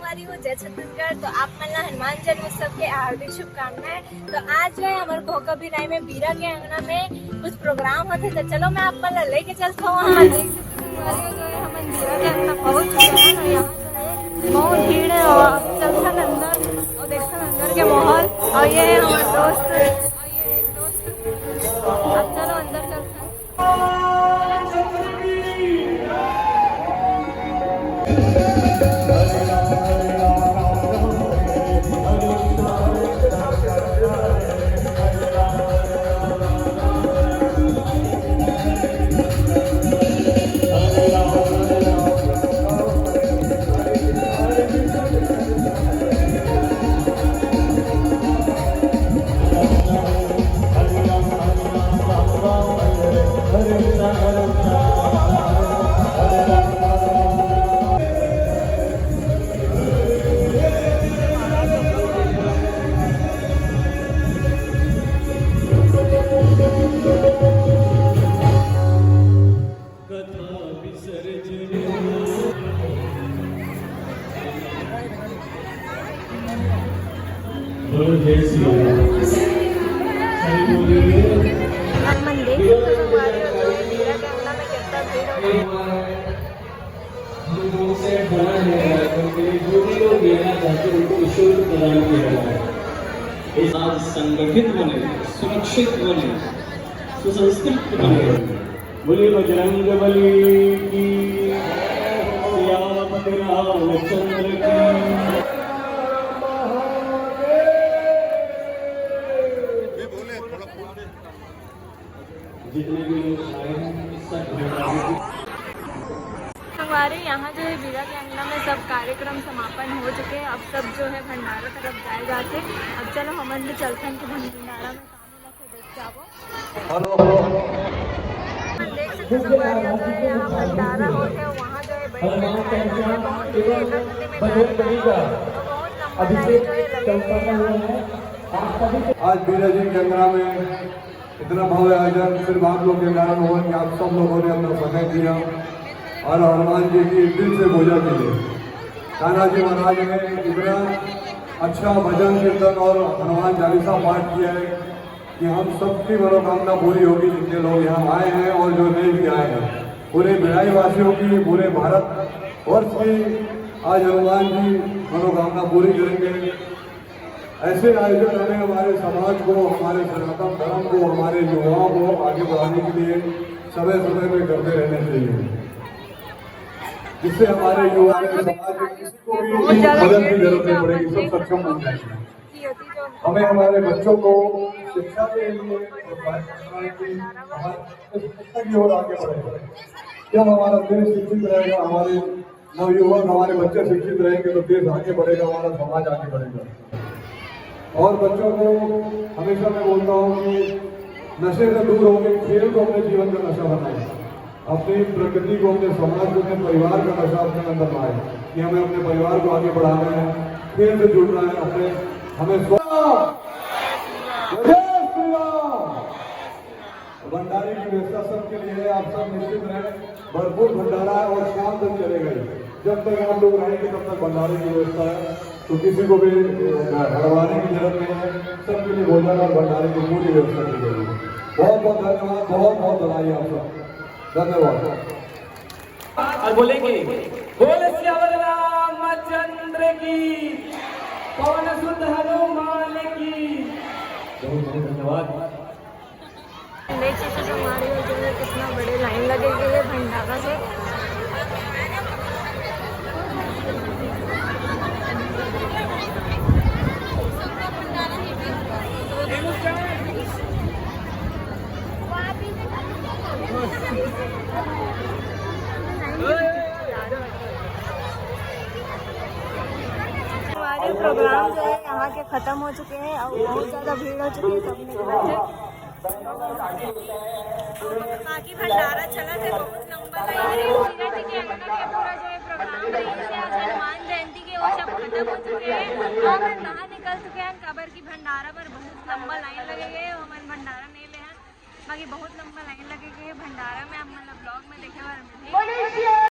वाली हूँ जय छत्तीसगढ़। तो आप मन हनुमान जन्मोत्सव के हार्दिक शुभकामनाएं। तो आज जो है हमारे घोकबी राय में बीरा के अंगना में कुछ प्रोग्राम होते, तो चलो मैं आप मन लेके चलता हूँ। वहाँ देख सकते हैं जो है हम बीरा के अंगना पहुँच चुके हैं और यहाँ जो है बहुत भीड़ है और चलता अंदर और देखता अंदर के माहौल। और ये है हमारे दोस्त और ये एक दोस्त। अब चलो अंदर चलते हैं। संगठित बने, सुरक्षित बने, सुसंस्कृत बने। बोलिए बजरंग बली की, सियापति रामचंद्र की। जितने भी लोग आए हैं सब हमारे यहाँ जो है बीरा के अंगना में सब कार्यक्रम समापन हो चुके हैं। अब सब जो है भंडारा तरफ जाए जाते। अब चलो हम भी चलते हैं कि भंडारा में देख जाओ। देख सकते हैं यहाँ भंडारा हो गया, वहाँ जो है बड़ी बहुत आज बीरा जी के अंगना में इतना भव्य आयोजन सिर्फ आप लोग के कारण हुआ कि आप सब लोगों ने अपना समय दिया और हनुमान जी की दिल से पूजा की है। कान्हा जी महाराज ने इतना अच्छा भजन कीर्तन और हनुमान चालीसा पाठ किया है कि हम सबकी मनोकामना पूरी होगी जितने लोग यहाँ आए हैं और जो नहीं भी आए हैं। पूरे भिलाई वासियों की, पूरे भारत वर्ष की आज हनुमान जी मनोकामना पूरी करेंगे। ऐसे आयोजन हमें हमारे समाज को, हमारे सनातन धर्म को, हमारे युवाओं को आगे बढ़ाने के लिए समय समय में करते रहने चाहिए, जिससे हमारे युवा समाज में किसी को भी मदद की जरूरत नहीं पड़ेगी, सब सक्षम बन जाएंगे। हमें हमारे बच्चों को शिक्षा के लिए शिक्षा की ओर आगे बढ़ेगा। जब हमारा देश शिक्षित रहेगा, हमारे नवयुवक, हमारे बच्चे शिक्षित रहेंगे तो देश आगे बढ़ेगा, हमारा समाज आगे बढ़ेगा। और बच्चों को हमेशा मैं बोलता हूँ कि नशे से दूर होकर खेल को अपने जीवन का नशा बनाए, अपनी प्रकृति को, अपने समाज को, अपने परिवार का नशा अपने अंदर लाए कि हमें अपने परिवार को आगे बढ़ाना है, खेल से जुड़ना है, अपने हमें भंडारे की व्यवस्था सबके लिए है। आप सब निश्चित रहें, भरपूर भंडारा है और शाम तक चलेगा। जब तक आप लोग रहेंगे तब तक भंडारे की व्यवस्था है, तो किसी को भी हड़वाने की जरूरत नहीं है। सबके लिए भोजन और भंडारे की पूरी व्यवस्था की गई है। बहुत बहुत धन्यवाद, बहुत बहुत बधाई आप सब, धन्यवाद। और बोलेंगे बोले सियावर रामचंद्र की, पवन सुत हनुमान की। बहुत बहुत धन्यवाद। देख सकते हैं हमारे जो है कितना बड़े लाइन लगे हुए हैं भंडारा से। हमारे प्रोग्राम जो है यहाँ के खत्म हो चुके हैं और बहुत ज़्यादा भीड़ हो चुकी है सबने बाकी भंडारा चला था, बहुत लंबा लाइन है। पूरा जो है प्रोग्राम हनुमान जयंती के वो सब खत्म हो चुके हैं और बाहर निकल चुके हैं। कबर की भंडारा पर बहुत लंबा लाइन लगे गए, हमारे भंडारा नहीं ले हैं, बाकी बहुत लंबा लाइन लगे गए भंडारा में। हम मतलब ब्लॉग में देखे बार